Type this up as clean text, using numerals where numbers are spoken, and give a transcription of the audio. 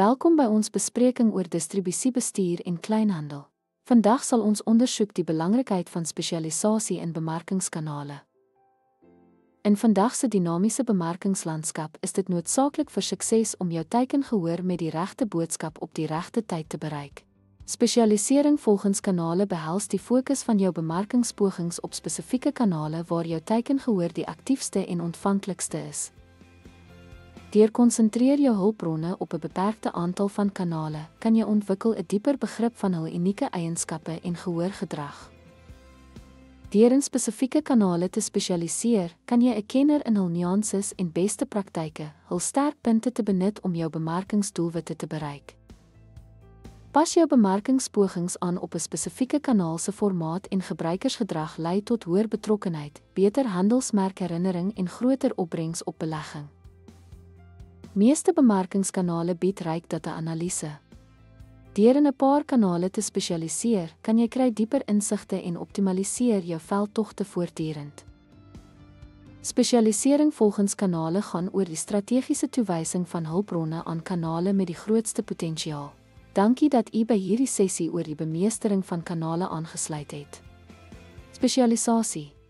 Welkom by ons bespreking oor distribusiebestuur en kleinhandel. Vandag sal ons ondersoek die belangrikheid van spesialisasie in bemarkingskanale. In vandag se dinamiese bemarkingslandskap is dit noodsaaklik vir sukses om jou teikengehoor met die regte boodskap op die regte tyd te bereik. Spesialisering volgens kanale behels die fokus van jou bemarkingspogings op spesifieke kanale waar jou teikengehoor die aktiefste en ontvanklikste is. Deur konsentreer jou hulpbronne op 'n beperkte aantal van kanale, kan jy ontwikkel 'n dieper begrip van hul unieke eienskappe en gehoorgedrag. Deur in spesifieke kanale te spesialiseer, kan jy 'n kenner in hul nuances en beste praktyke, hul sterkpunte te benut om jou bemarkingsdoelwitte te bereik. Pas jou bemarkingspogings aan op 'n spesifieke kanaal se formaat en gebruikersgedrag lei tot hoër betrokkenheid, beter handelsmerkherinnering en groter opbrengs op belegging. Meeste bemarkingskanale bied ryk data-analise. Deur in 'n paar kanale te spesialiseer, kan jy kry dieper insigte en optimaliseer jou veldtogte voortdurend. Spesialisering volgens kanale gaan oor die strategiese toewysing van hulpbronne aan kanale met die grootste potensiaal. Dankie dat u by hierdie sessie oor die bemeestering van kanale aangesluit het. Spesialisasie.